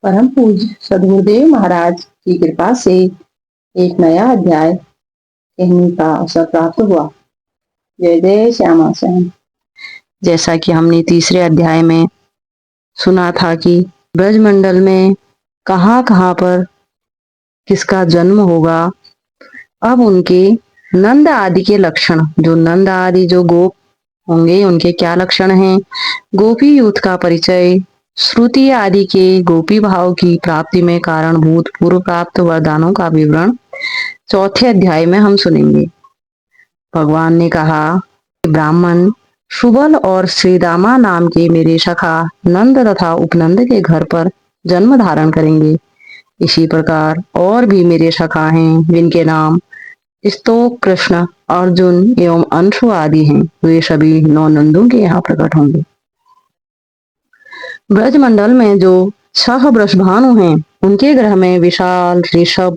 परम पूज्य सदगुरुदेव महाराज की कृपा से एक नया अध्याय कहने का अवसर प्राप्त हुआ। जय जय श्यामा श्याम। जैसा कि हमने तीसरे अध्याय में सुना था कि ब्रजमंडल में कहाँ कहाँ पर किसका जन्म होगा, अब उनके नंद आदि के लक्षण, जो नंद आदि जो गोप होंगे उनके क्या लक्षण हैं, गोपी यूथ का परिचय, श्रुति आदि के गोपी भाव की प्राप्ति में कारणभूत पूर्व प्राप्त वरदानों का विवरण चौथे अध्याय में हम सुनेंगे। भगवान ने कहा कि ब्राह्मण सुबल और श्रीदामा नाम के मेरे सखा नंद तथा उपनंद के घर पर जन्म धारण करेंगे। इसी प्रकार और भी मेरे सखा हैं जिनके नाम स्तोक, कृष्ण, अर्जुन एवं अंशु आदि हैं। वे सभी 9 नंदों के यहाँ प्रकट होंगे। ब्रजमंडल में जो 6 वृषभानु हैं, उनके ग्रह में विशाल, ऋषभ,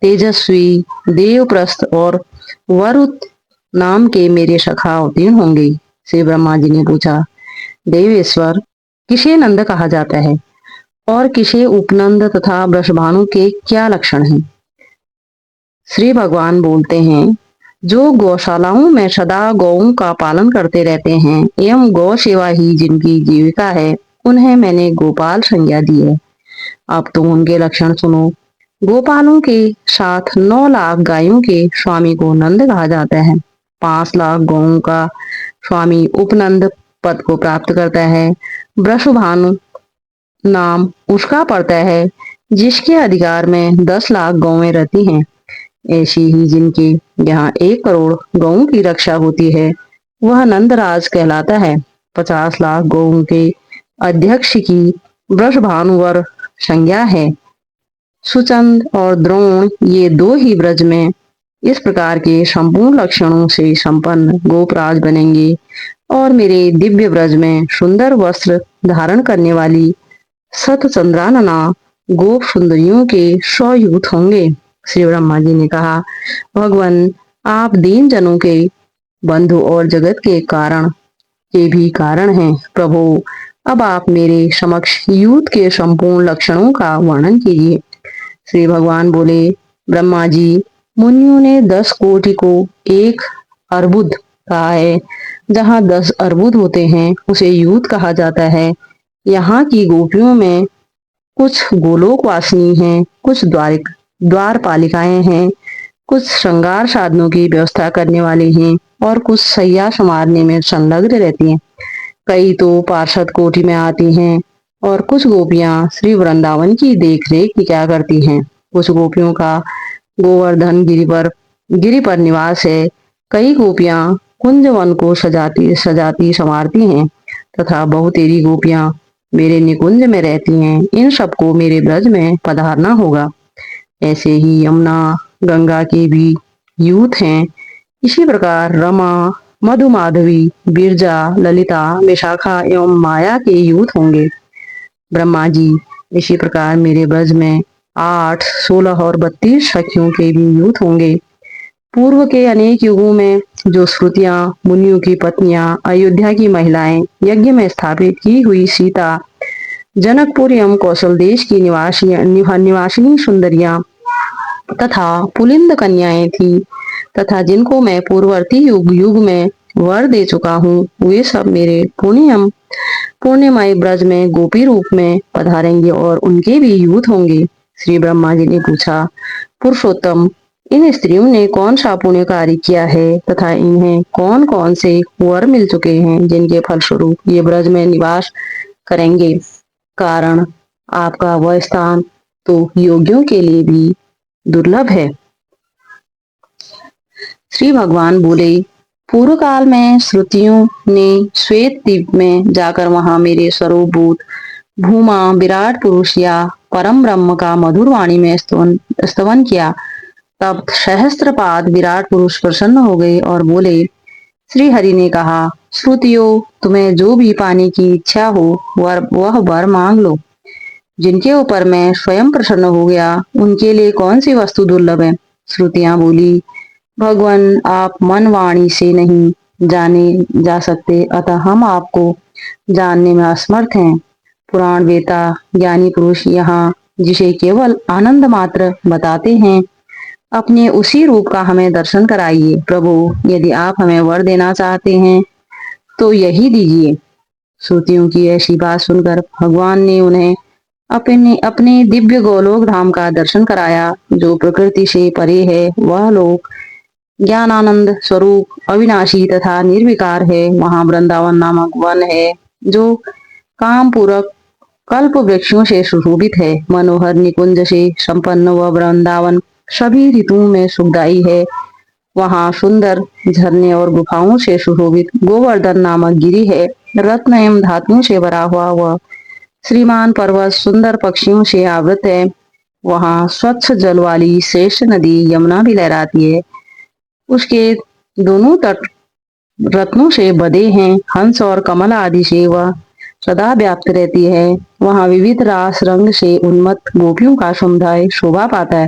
तेजस्वी, देवप्रस्थ और वरुत नाम के मेरे सखा अवतीर्ण होंगे। श्री ब्रह्मा जी ने पूछा, देवेश्वर, किसे नंद कहा जाता है और किसे उपनंद तथा वृषभानु के क्या लक्षण हैं? श्री भगवान बोलते हैं, जो गौशालाओं में सदा गौओं का पालन करते रहते हैं एवं गौ सेवा ही जिनकी जीविका है, उन्हें मैंने गोपाल संज्ञा दी है। अब तुम उनके लक्षण सुनो। गोपालों के साथ 9 लाख गायों के स्वामी को नंद कहा जाता है। 5 लाख गौओं का स्वामी उपनंद पद को प्राप्त करता है। वृषभानु नाम उसका पड़ता है जिसके अधिकार में 10 लाख गौएं रहती हैं। ऐसी ही जिनके यहाँ 1 करोड़ गौओं की रक्षा होती है, वह नंदराज कहलाता है। 50 लाख गौओं के अध्यक्ष की वृषभानुवर संज्ञा है। सुचंद और द्रोण ये 2 ही ब्रज में इस प्रकार के संपूर्ण लक्षणों से संपन्न गोपराज बनेंगे और मेरे दिव्य ब्रज में सुंदर वस्त्र धारण करने वाली सतचंद्रानना गोप सुंदरियों के 100 यूथ होंगे। श्री ब्रह्मा जी ने कहा, भगवान, आप दीन जनों के बंधु और जगत के कारण के भी कारण हैं। प्रभु, अब आप मेरे समक्ष यूथ के संपूर्ण लक्षणों का वर्णन कीजिए। श्री भगवान बोले, ब्रह्मा जी, मुनियों ने 10 कोटि को 1 अर्बुद कहा है। जहाँ 10 अर्बुद होते हैं उसे यूथ कहा जाता है। यहाँ की गोपियों में कुछ गोलोकवासिनी हैं, कुछ द्वारपालिकाएं हैं, कुछ श्रृंगार साधनों की व्यवस्था करने वाली हैं और कुछ सैया संवारने में संलग्न रहती हैं। कई तो पार्षद कोटि में आती हैं और कुछ गोपियां श्री वृंदावन की देखरेख क्या करती हैं। कुछ गोपियों का गोवर्धन गिरी पर निवास है। कई गोपियां कुंज वन को सजाती संवारती हैं तथा बहुतेरी गोपियां मेरे निकुंज में रहती हैं। इन सबको मेरे ब्रज में पधारना होगा। ऐसे ही यमुना, गंगा के भी यूथ हैं। इसी प्रकार रमा, मधु, माधवी, बिरजा, ललिता, विशाखा एवं माया के यूथ होंगे। ब्रह्मा जी, इसी प्रकार मेरे ब्रज में 8, 16 और 32 सखियों के भी यूथ होंगे। पूर्व के अनेक युगों में जो श्रुतियां, मुनियों की पत्नियां, अयोध्या की महिलाएं, यज्ञ में स्थापित की हुई सीता, जनकपुर एवं कौशल देश की निवासिनी सुंदरियां तथा पुलिंद कन्याएं थी तथा जिनको मैं पूर्ववर्ती युग में वर दे चुका हूँ, वे सब मेरे पुण्यमय ब्रज में गोपी रूप में पधारेंगे और उनके भी यूथ होंगे। श्री ब्रह्मा जी ने पूछा, पुरुषोत्तम, इन स्त्रियों ने कौन सा पुण्य कार्य किया है तथा इन्हें कौन कौन से वर मिल चुके हैं जिनके फलस्वरूप ये ब्रज में निवास करेंगे? कारण आपका वह स्थान तो योगियों के लिए भी दुर्लभ है। श्री भगवान बोले, पूर्व काल में श्रुतियों ने श्वेत द्वीप में जाकर वहां मेरे स्वरूपभूत भूमा विराट पुरुष या परम ब्रह्म का मधुर वाणी में स्तवन किया। तब सहस्त्रपाद विराट पुरुष प्रसन्न हो गए और बोले, श्री हरि ने कहा, श्रुतियों, तुम्हें जो भी पाने की इच्छा हो वह वर मांग लो। जिनके ऊपर मैं स्वयं प्रसन्न हो गया उनके लिए कौन सी वस्तु दुर्लभ है? श्रुतियां बोली, भगवान, आप मन वाणी से नहीं जाने जा सकते, अतः हम आपको जानने में असमर्थ हैं। पुराण वेता ज्ञानी पुरुष यहाँ जिसे केवल आनंद मात्र बताते हैं, अपने उसी रूप का हमें दर्शन कराइए। प्रभु, यदि आप हमें वर देना चाहते हैं तो यही दीजिए। श्रुतियों की ऐसी बात सुनकर भगवान ने उन्हें अपने अपने दिव्य गोलोक धाम का दर्शन कराया, जो प्रकृति से परे है। वह लोक ज्ञानानंद स्वरूप अविनाशी तथा निर्विकार है। वहां वृंदावन नामक वन है, जो काम पूरक कल्प वृक्षों से सुशोभित है। मनोहर निकुंज से संपन्न वह वृंदावन सभी ऋतुओं में सुखदायी है। वहां सुंदर झरने और गुफाओं से सुशोभित गोवर्धन नामक गिरी है। रत्न एवं धातुओं से भरा हुआ वह श्रीमान पर्वत सुंदर पक्षियों से आवृत है। वहां स्वच्छ जल वाली श्रेष्ठ नदी यमुना भी लहराती है। उसके दोनों तट रत्नों से बधे हैं। हंस और कमल आदि से वह सदा व्याप्त रहती है। वहां विविध रास रंग से उन्मत्त गोपियों का समुदाय शोभा पाता है।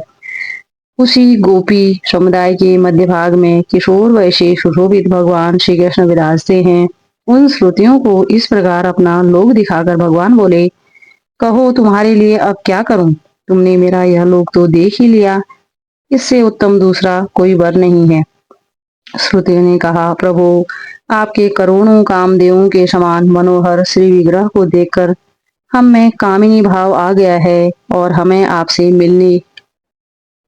उसी गोपी समुदाय के मध्य भाग में किशोर वय से सुशोभित भगवान श्री कृष्ण विराजते हैं। उन श्रुतियों को इस प्रकार अपना लोक दिखाकर भगवान बोले, कहो तुम्हारे लिए अब क्या करूं? तुमने मेरा यह लोक तो देख ही लिया, इससे उत्तम दूसरा कोई वर नहीं है। श्रुति ने कहा, प्रभु, आपके करोड़ों कामदेवों के समान मनोहर श्री विग्रह को देखकर हम में कामिनी भाव आ गया है और हमें आपसे मिलने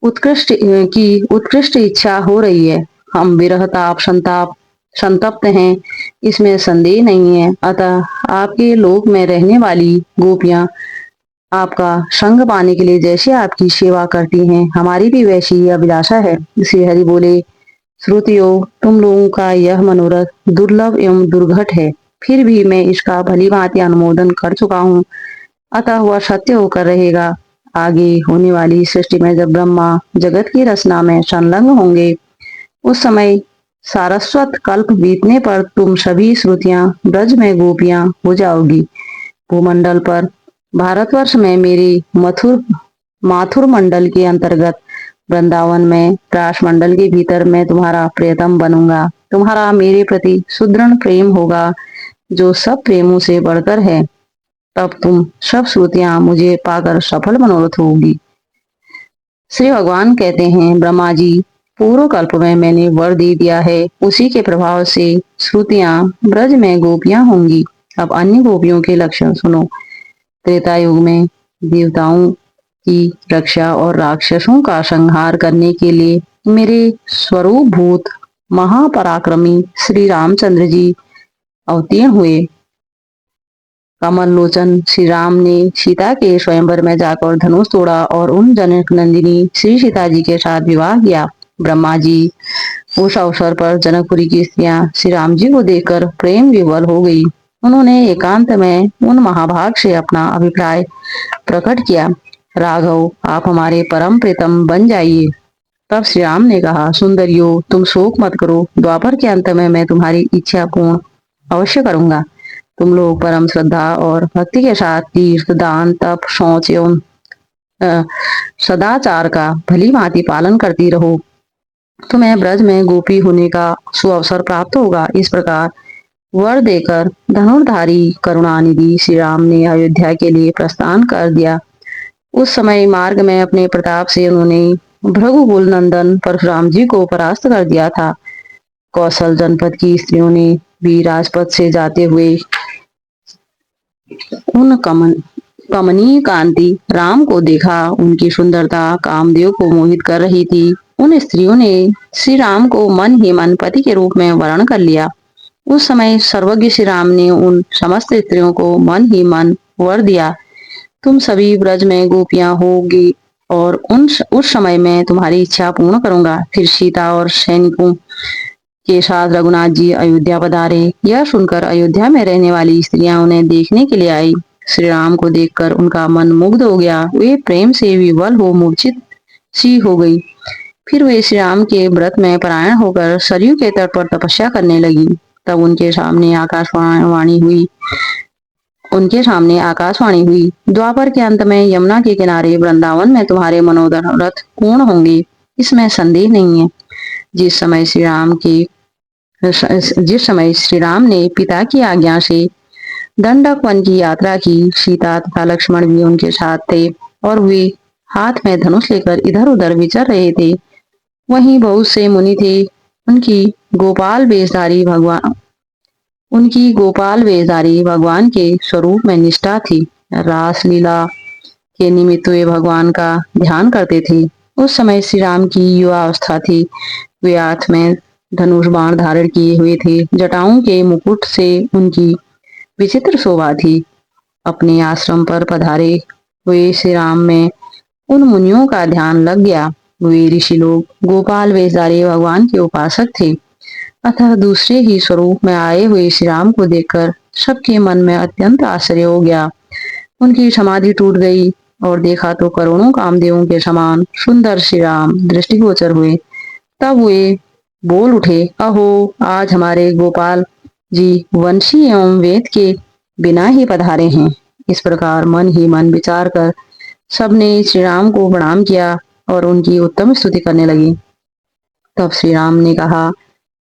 उत्कृष्ट इच्छा हो रही है। हम विरह ताप संताप संतप्त हैं, इसमें संदेह नहीं है। अतः आपके लोक में रहने वाली गोपियां आपका संग पाने के लिए जैसे आपकी सेवा करती हैं, हमारी भी वैसी ही अभिलाषा है। श्री हरि बोले, श्रुतियों, तुम लोगों का यह मनोरथ दुर्लभ एवं दुर्घट है, फिर भी मैं इसका भली भांति अनुमोदन कर चुका हूँ, अतः वह सत्य होकर रहेगा। आगे होने वाली सृष्टि में जब ब्रह्मा जगत की रचना में संलग्न होंगे, उस समय सारस्वत कल्प बीतने पर तुम सभी श्रुतियां ब्रज में गोपियां हो जाओगी। भूमंडल पर भारतवर्ष में मेरी माथुर मंडल के अंतर्गत वृंदावन में रास मंडल के भीतर मैं तुम्हारा प्रियतम बनूंगा। तुम्हारा मेरे प्रति सुदृढ़ प्रेम होगा, जो सब प्रेमों से बढ़कर है। तब तुम सब श्रुतियां मुझे पाकर सफल मनोरथ होगी। श्री भगवान कहते हैं, ब्रह्मा जी, पूर्व कल्प में मैंने वर दे दिया है, उसी के प्रभाव से श्रुतियां ब्रज में गोपियां होंगी। अब अन्य गोपियों के लक्षण सुनो। त्रेता युग में देवताओं की रक्षा और राक्षसों का संहार करने के लिए मेरे स्वरूप भूत महापराक्रमी श्री रामचंद्र जी अवतीर्ण हुए। कमल लोचन श्री राम ने सीता के स्वयंवर में जाकर धनुष तोड़ा और उन जनक नंदिनी श्री सीता जी के साथ विवाह किया। ब्रह्मा जी उस अवसर पर जनकपुरी की स्त्रियां श्री राम जी को देखकर प्रेम विवल हो गई। उन्होंने एकांत में उन महाभाग से अपना अभिप्राय प्रकट किया, राघव, आप हमारे परम प्रीतम बन जाइए। तब श्री राम ने कहा, सुंदरियो, तुम शोक मत करो, द्वापर के अंत में मैं तुम्हारी इच्छा पूर्ण अवश्य करूंगा। तुम लोग परम श्रद्धा और भक्ति के साथ तीर्थ दान तप शौच एवं सदाचार का भली भांति पालन करती रहो, तुम्हें ब्रज में गोपी होने का सुअवसर प्राप्त होगा। इस प्रकार वर देकर धनुर्धारी करुणानिधि श्री राम ने अयोध्या के लिए प्रस्थान कर दिया। उस समय मार्ग में अपने प्रताप से उन्होंने भृगुकुल नंदन परशुराम जी को परास्त कर दिया था। कौशल जनपद की स्त्रियों ने भी राजपथ से जाते हुए उन कमनीय कांति राम को देखा। उनकी सुंदरता कामदेव को मोहित कर रही थी। उन स्त्रियों ने श्री राम को मन ही मन पति के रूप में वर्ण कर लिया। उस समय सर्वज्ञ श्री राम ने उन समस्त स्त्रियों को मन ही मन वर दिया, तुम सभी ब्रज में गोपियां होगी और उस समय मैं तुम्हारी इच्छा पूर्ण करूंगा। फिर सीता और सैनिकों के साथ रघुनाथ जी अयोध्या पधारे। यह सुनकर अयोध्या में रहने वाली स्त्रियां उन्हें देखने के लिए आई। श्री राम को देखकर उनका मन मुग्ध हो गया। वे प्रेम से विवल हो मूर्छित सी हो गई। फिर वे श्री राम के व्रत में परायण होकर सरयू के तट पर तपस्या करने लगी। तब उनके सामने आकाशवाणी हुई, द्वापर के अंत में यमुना के किनारे वृंदावन में तुम्हारे मनोरथ पूर्ण होंगे, इसमें संदेह नहीं है। जिस समय श्री राम ने पिता की आज्ञा से दंडक वन की यात्रा की। सीता तथा लक्ष्मण भी उनके साथ थे और वे हाथ में धनुष लेकर इधर उधर विचर रहे थे। वहीं बहुत से मुनि थे। उनकी गोपाल वेशधारी भगवान उनकी गोपाल वेशधारी भगवान के स्वरूप में निष्ठा थी। रासलीला के निमित्त वे भगवान का ध्यान करते थे। उस समय श्री राम की युवा अवस्था थी। वे हाथ में धनुष बाण धारण किए हुए थे। जटाओं के मुकुट से उनकी विचित्र शोभा थी। अपने आश्रम पर पधारे हुए श्री राम में उन मुनियों का ध्यान लग गया। वे ऋषि लोग गोपाल वेशधारी भगवान के उपासक थे। अतः दूसरे ही स्वरूप में आए हुए श्री राम को देखकर सबके मन में अत्यंत आश्चर्य हो गया। उनकी समाधि टूट गई और देखा तो करोड़ों कामदेवों के समान सुंदर श्री राम दृष्टिगोचर हुए। तब वे बोल उठे, अहो, आज हमारे गोपाल जी वंशी एवं वेद के बिना ही पधारे हैं। इस प्रकार मन ही मन विचार कर सबने श्री राम को प्रणाम किया और उनकी उत्तम स्तुति करने लगी। तब श्री राम ने कहा,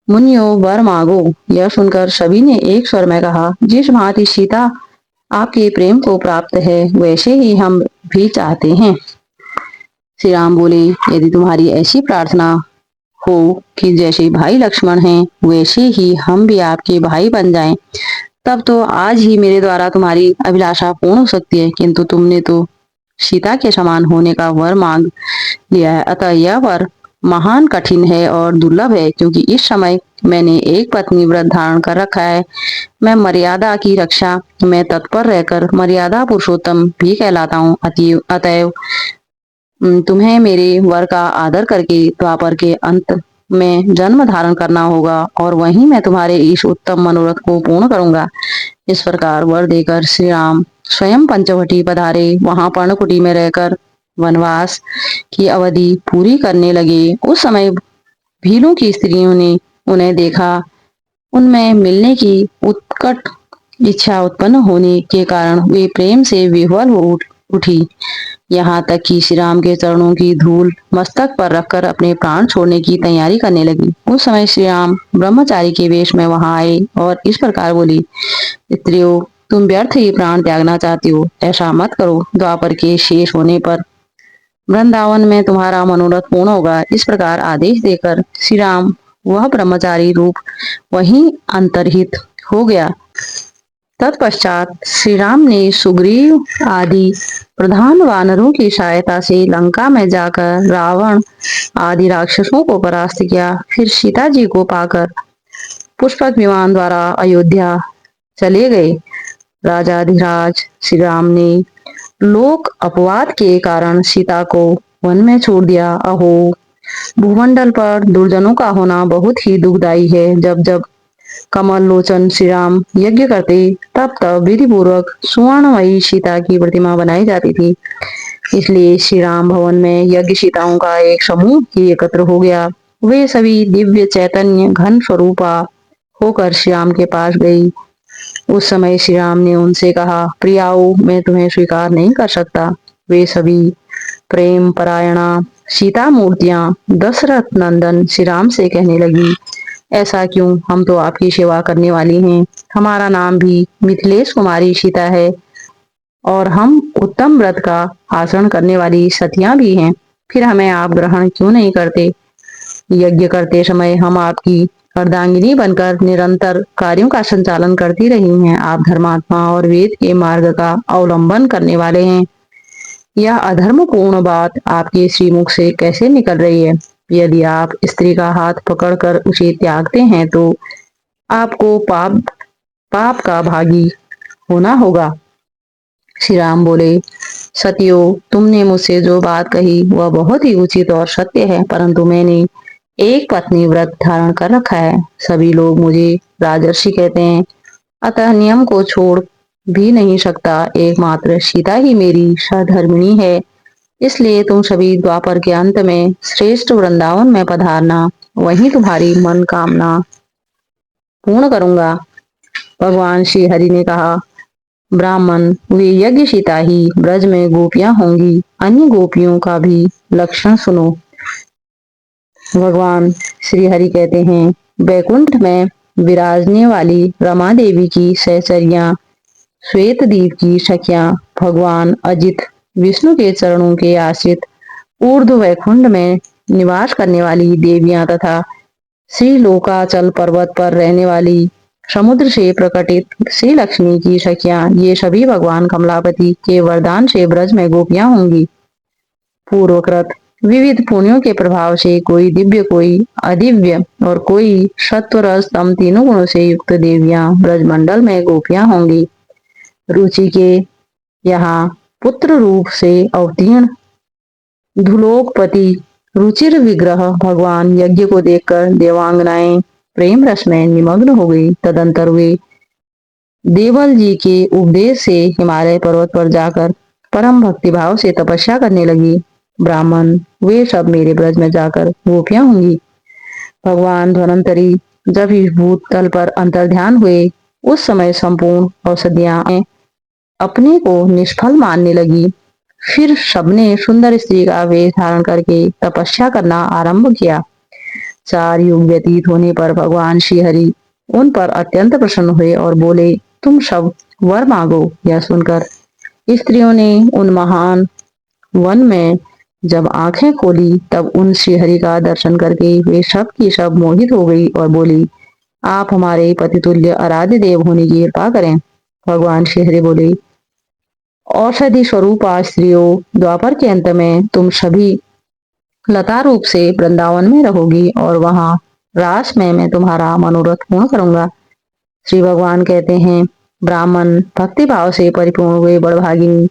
मुनियों वर मांगो। यह सुनकर सभी ने एक स्वर में कहा, जिस भांति सीता आपके प्रेम को प्राप्त है वैसे ही हम भी चाहते हैं। श्री राम बोले, यदि तुम्हारी ऐसी प्रार्थना हो कि जैसे भाई लक्ष्मण हैं वैसे ही हम भी आपके भाई बन जाएं, तब तो आज ही मेरे द्वारा तुम्हारी अभिलाषा पूर्ण हो सकती है। किंतु तुमने तो सीता के समान होने का वर मांग लिया है, अतः यह वर महान कठिन है और दुर्लभ है, क्योंकि इस समय मैंने एक पत्नी व्रत धारण कर रखा है। मैं मर्यादा की रक्षा में तत्पर रहकर मर्यादा पुरुषोत्तम भी कहलाता हूँ। अतएव तुम्हें मेरे वर का आदर करके द्वापर के अंत में जन्म धारण करना होगा और वहीं मैं तुम्हारे इस उत्तम मनोरथ को पूर्ण करूंगा। इस प्रकार वर देकर श्री राम स्वयं पंचवटी पधारे। वहां पर्णकुटी में रहकर वनवास की अवधि पूरी करने लगे। उस समय भीलों की स्त्रियों ने उन्हें देखा। उनमें मिलने की उत्कट इच्छा उत्पन्न होने के कारण वे प्रेम से विह्वल हो उठी। यहाँ तक कि श्री राम के चरणों की धूल मस्तक पर रखकर अपने प्राण छोड़ने की तैयारी करने लगी। उस समय श्री राम ब्रह्मचारी के वेश में वहां आए और इस प्रकार बोली, स्त्रियों, तुम व्यर्थ ही प्राण त्यागना चाहती हो, ऐसा मत करो। द्वापर के शेष होने पर वृंदावन में तुम्हारा मनोरथ पूर्ण होगा। इस प्रकार आदेश देकर श्री राम वह ब्रह्मचारी रूप वहीं अंतर्हित हो गया। तत्पश्चात श्री राम ने सुग्रीव आदि प्रधान वानरों की सहायता से लंका में जाकर रावण आदि राक्षसों को परास्त किया। फिर सीता जी को पाकर पुष्पक विमान द्वारा अयोध्या चले गए। राजाधिराज श्री राम ने लोक अपवाद के कारण सीता को वन में छोड़ दिया। अहो, भूमंडल पर दुर्जनों का होना बहुत ही दुखदायी है। जब जब कमल लोचन श्री राम यज्ञ करते तब तब विधि पूर्वक सुवर्णमयी सीता की प्रतिमा बनाई जाती थी। इसलिए श्री राम भवन में यज्ञ सीताओं का एक समूह ही एकत्र हो गया। वे सभी दिव्य चैतन्य घन स्वरूपा होकर श्री राम के पास गई। उस समय श्री राम ने उनसे कहा, प्रियाओ, मैं तुम्हें स्वीकार नहीं कर सकता। वे सभी प्रेम परायणा सीता मूर्तियां दशरथ नंदन श्री राम से कहने लगी, ऐसा क्यों? हम तो आपकी सेवा करने वाली हैं। हमारा नाम भी मिथिलेश कुमारी सीता है और हम उत्तम व्रत का आचरण करने वाली सतियां भी हैं। फिर हमें आप ग्रहण क्यों नहीं करते? यज्ञ करते समय हम आपकी अर्धांगिनी बनकर निरंतर कार्यों का संचालन करती रही हैं। आप धर्मात्मा और वेद के मार्ग का अवलंबन करने वाले हैं। यह अधर्मपूर्ण बात आपके श्रीमुख से कैसे निकल रही है? यदि आप स्त्री का हाथ पकड़कर उसे त्यागते हैं तो आपको पाप पाप का भागी होना होगा। श्री राम बोले, सतियो, तुमने मुझसे जो बात कही वह बहुत ही उचित और सत्य है, परंतु मैंने एक पत्नी व्रत धारण कर रखा है। सभी लोग मुझे राजर्षि कहते हैं, अतः नियम को छोड़ भी नहीं सकता। एकमात्र सीता ही मेरी सहधर्मिणी है। इसलिए तुम सभी द्वापर के अंत में श्रेष्ठ वृंदावन में पधारना, वहीं तुम्हारी मन कामना पूर्ण करूंगा। भगवान श्री हरि ने कहा, ब्राह्मण, वे यज्ञ सीता ही ब्रज में गोपियां होंगी। अन्य गोपियों का भी लक्षण सुनो। भगवान श्री हरि कहते हैं, वैकुंठ में विराजने वाली रमा देवी की सहचरियां श्वेतदीप की सखियां भगवान अजित विष्णु के चरणों के आश्रित ऊर्ध्व वैकुंठ में निवास करने वाली देवियां तथा श्री लोकाचल पर्वत पर रहने वाली समुद्र से प्रकटित श्री लक्ष्मी की सखियां, ये सभी भगवान कमलापति के वरदान से ब्रज में गोपियां होंगी। पूर्वकृत विविध पुण्यों के प्रभाव से कोई दिव्य, कोई अदिव्य और कोई सत्वरस तम तीनों गुणों से युक्त देवियां ब्रजमंडल में गोपियां होंगी। रुचि के यहाँ पुत्र रूप से अवतीर्ण धुलोकपति रुचिर विग्रह भगवान यज्ञ को देखकर देवांगनाएं प्रेम रस में निमग्न हो गई। तदंतर वे देवल जी के उपदेश से हिमालय पर्वत पर जाकर परम भक्ति भाव से तपस्या करने लगी। ब्राह्मण वे सब मेरे ब्रज में जाकर गोपियां होंगी। भगवान धन्वंतरी जब इस भूत तल पर अंतर्ध्यान हुए, उस समय संपूर्ण औषधियां अपने को निष्फल मानने लगी। फिर सबने सुंदर स्त्री का वेश धारण करके तपस्या करना आरंभ किया। 4 युग व्यतीत होने पर भगवान श्रीहरि उन पर अत्यंत प्रसन्न हुए और बोले, तुम सब वर मांगो। यह सुनकर स्त्रियों ने उन महान वन में जब आंखें खोली, तब उन श्रीहरि का दर्शन करके वे सब की सब मोहित हो गई और बोली, आप हमारे पतितुल्य आराध्य देव होने की कृपा करें। भगवान श्रीहरि बोले, औषधि स्वरूप स्त्रियों, द्वापर के अंत में तुम सभी लता रूप से वृंदावन में रहोगी और वहां रास में मैं तुम्हारा मनोरथ पूर्ण करूंगा। श्री भगवान कहते हैं, ब्राह्मण भक्ति भाव से परिपूर्ण हुए बड़भागिनी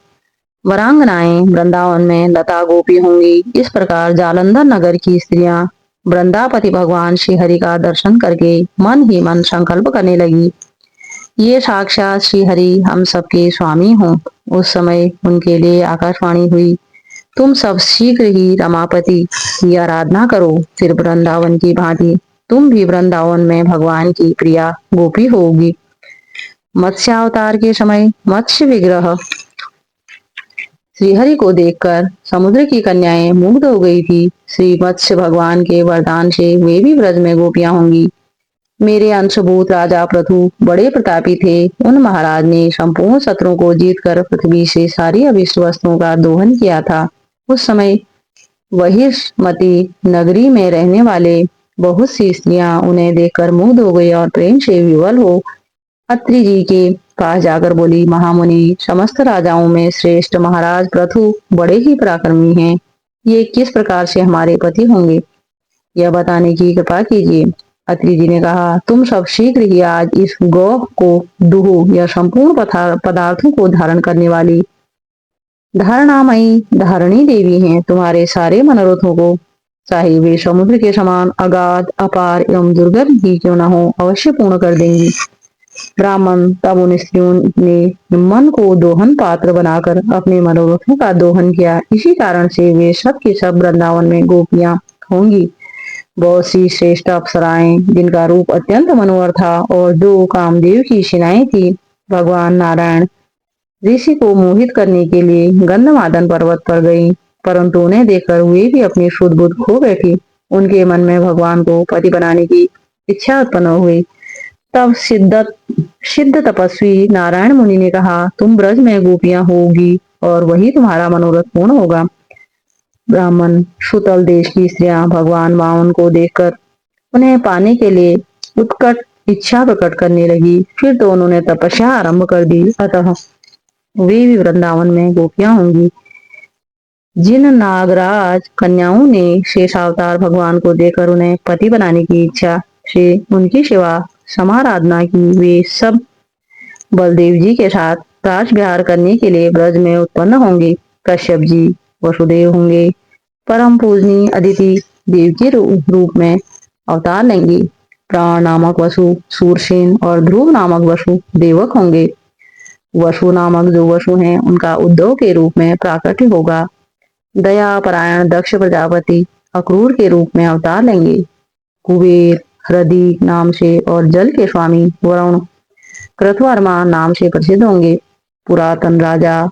वरांगनाएं वृंदावन में लता गोपी होंगी। इस प्रकार जालंधर नगर की स्त्रियां वृंदापति भगवान श्री हरि का दर्शन करके मन ही मन संकल्प करने लगी, ये साक्षात श्री हरि हम सबके स्वामी हों। उस समय उनके लिए आकाशवाणी हुई, तुम सब शीघ्र ही रमापति की आराधना करो, फिर वृंदावन की भांति तुम भी वृंदावन में भगवान की प्रिया गोपी होगी। मत्स्यावतार के समय मत्स्य विग्रह श्रीहरि को देखकर समुद्र की कन्याएं मुग्ध हो गई थी। श्री मत्स्य भगवान के वरदान से वे भी ब्रज में गोपियां होंगी। मेरे अंशभूत राजा पृथु बड़े प्रतापी थे। उन महाराज ने संपूर्ण शत्रुओं को जीतकर पृथ्वी से सारी अभिष्ट वस्तुओं का दोहन किया था। उस समय वहिष्मती नगरी में रहने वाले बहुत सी स्त्रियां उन्हें देखकर मुग्ध हो गई और प्रेम से विवल हो अत्रि जी के पास जाकर बोली, महामुनि, समस्त राजाओं में श्रेष्ठ महाराज पृथु बड़े ही पराक्रमी हैं। ये किस प्रकार से हमारे पति होंगे, यह बताने की कृपा कीजिए। अत्रि जी ने कहा, तुम सब शीघ्र ही आज इस गौ को दुहो। यह संपूर्ण पदार्थों को धारण करने वाली धारणामयी धारणी देवी हैं। तुम्हारे सारे मनोरथों को, चाहे वे समुद्र के समान अगाध अपार एवं दुर्गम ही क्यों न हो, अवश्य पूर्ण कर देंगी। ब्राह्मण तब उन स्त्रियों ने मन को दोहन पात्र बनाकर अपने मनोरथों का दोहन किया। इसी कारण से वे सब की सब वृंदावन में गोपियां होंगी। बहुत सी श्रेष्ठ अप्सराएं, जिनका रूप अत्यंत मनोहर था और जो कामदेव की सेनाएं थी, भगवान नारायण ऋषि को मोहित करने के लिए गंधमादन पर्वत पर गई, परंतु उन्हें देखकर वे भी अपनी शुद्ध बुद्ध खो बैठी। उनके मन में भगवान को पति बनाने की इच्छा उत्पन्न हुई। तब सिद्ध तपस्वी नारायण मुनि ने कहा, तुम ब्रज में गोपियां होगी और वही तुम्हारा मनोरथ पूर्ण होगा। ब्राह्मण सुतल देश की स्त्रियां भगवान वामन को देखकर उन्हें पाने के लिए उत्कट इच्छा प्रकट करने लगी। फिर तो उन्होंने तपस्या आरंभ कर दी, अतः वे भी वृंदावन में गोपियां होंगी। जिन नागराज कन्याओं ने शेषावतार भगवान को देखकर उन्हें पति बनाने की इच्छा से उनकी सेवा समाराधना की, वे सब बलदेव जी के साथ राज विहार करने के लिए ब्रज में उत्पन्न होंगे। कश्यप जी वसुदेव होंगे। परम पूजनी अदिति देव के रूप में अवतार लेंगी। प्राण नामक वसु सूरसेन और ध्रुव नामक वसु देवक होंगे। वसु नामक जो वसु हैं, उनका उद्धव के रूप में प्राकट्य होगा। दया परायण दक्ष प्रजापति अक्रूर के रूप में अवतार लेंगे। कुबेर हृदय नाम से और जल के स्वामी वरुण कृतवर्मा नाम से प्रसिद्ध होंगे। पुरातन राजा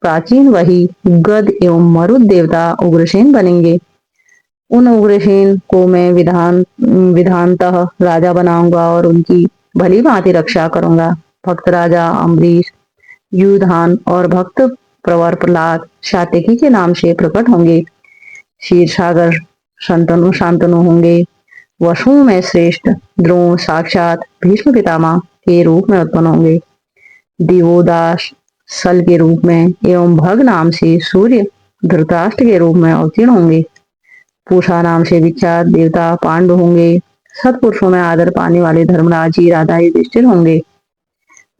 प्राचीन वही गद एवं मरुद देवता उग्रसेन बनेंगे। उन उग्रसेन को मैं विधानतः राजा बनाऊंगा और उनकी भली भांति रक्षा करूंगा। भक्त राजा अम्बरीश युधान और भक्त प्रवर प्रहलाद सात्यकी के नाम से प्रकट होंगे। क्षीर सागर शांतनु शांतनु होंगे। वसुओं में श्रेष्ठ द्रोण साक्षात भीष्म पितामह के रूप में उत्पन्न होंगे। दिवोदास सल के रूप में एवं भग नाम से सूर्य धृतराष्ट्र के रूप में अवतीर्ण होंगे। पूषा नाम से विख्यात देवता पांडु होंगे। सत्पुरुषों में आदर पाने वाले धर्मराज जी राधा युधिष्ठिर होंगे।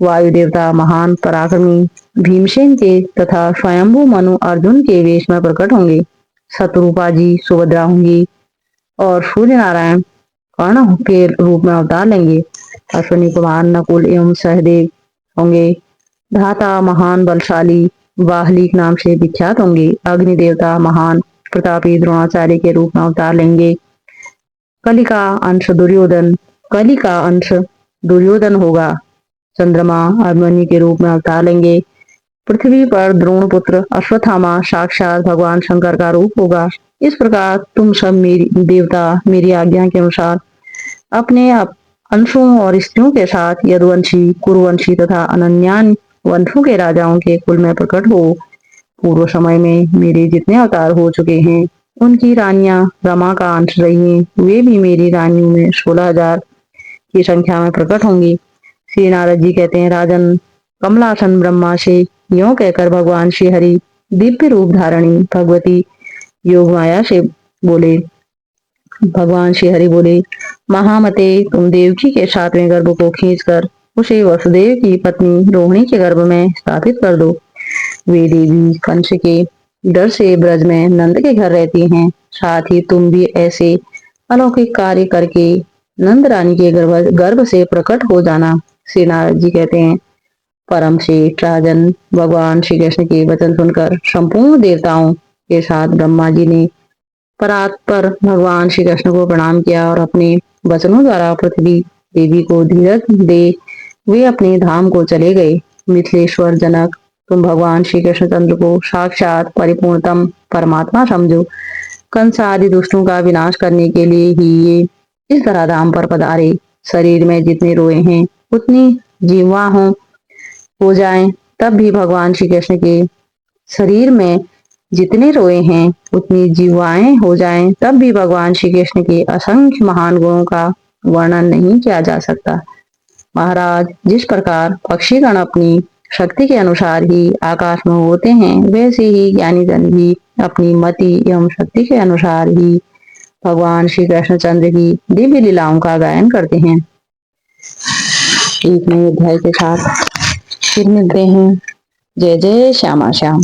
वायु देवता महान पराक्रमी भीमसेन के तथा स्वयंभू मनु अर्जुन के वेश में प्रकट होंगे। शत्रुपा जी सुभद्रा होंगी और सूर्य नारायण कर्ण के रूप में अवतार लेंगे। अश्विनी कुमार नकुल एवं सहदेव होंगे। धाता महान बलशाली वाहलिक नाम से विख्यात होंगे। अग्नि देवता महान प्रतापी द्रोणाचार्य के रूप में अवतार लेंगे। कली का अंश दुर्योधन होगा। चंद्रमा अभिमन्यु के रूप में अवतार लेंगे। पृथ्वी पर द्रोण पुत्र अश्वत्थामा साक्षात भगवान शंकर का रूप होगा। इस प्रकार तुम सब मेरी देवता मेरी आज्ञा के अनुसार अपने अंशों और स्त्रियों के साथ यदुवंशी कुरुवंशी तथा अनन्यान वंशों के राजाओं के कुल में प्रकट हो। पूर्व समय में मेरे जितने अवतार हो चुके हैं उनकी रानियां रमा का अंश रही हैं। वे भी मेरी रानियों में 16,000 की संख्या में प्रकट होंगी। श्री नारद जी कहते हैं, राजन कमलासन ब्रह्मा से यों कहकर भगवान श्री हरि दिव्य रूप धारणी भगवती योग माया से बोले। भगवान श्री हरि बोले, महामते तुम देवकी के 7वें गर्भ को खींचकर उसे वसुदेव की पत्नी रोहिणी के गर्भ में स्थापित कर दो। वे देवी कंस के डर से ब्रज में नंद के घर रहती हैं। साथ ही तुम भी ऐसे अलौकिक कार्य करके नंद रानी के गर्भ से प्रकट हो जाना। श्री नारद जी कहते हैं, परम श्रेष्ठ राजन भगवान श्री कृष्ण के वचन सुनकर संपूर्ण देवताओं के साथ ब्रह्मा जी ने परात्पर भगवान श्री कृष्ण को प्रणाम किया और अपने वचनों द्वारा पृथ्वी देवी को धीरज दे वे अपने धाम को चले गए। मिथिलेश्वर जनक, तुम भगवान श्री कृष्णचंद्र को साक्षात परिपूर्णतम परमात्मा समझो। कंस आदि दुष्टों का विनाश करने के लिए ही ये इस धराधाम पर पधारे। शरीर में जितने रोए हैं उतनी जीवा हो जाएं, तब भी भगवान श्री कृष्ण के शरीर में जितने रोए हैं उतनी जीवाएं हो जाएं, तब भी भगवान श्री कृष्ण के असंख्य महान गुणों का वर्णन नहीं किया जा सकता। महाराज, जिस प्रकार पक्षीगण अपनी शक्ति के अनुसार ही आकाश में होते हैं, वैसे ही ज्ञानी जन भी अपनी मति एवं शक्ति के अनुसार ही भगवान श्री कृष्णचंद्र की दिव्य लीलाओं का गायन करते हैं। एक नए अध्याय के साथ फिर मिलते हैं। जय जय श्यामा श्याम।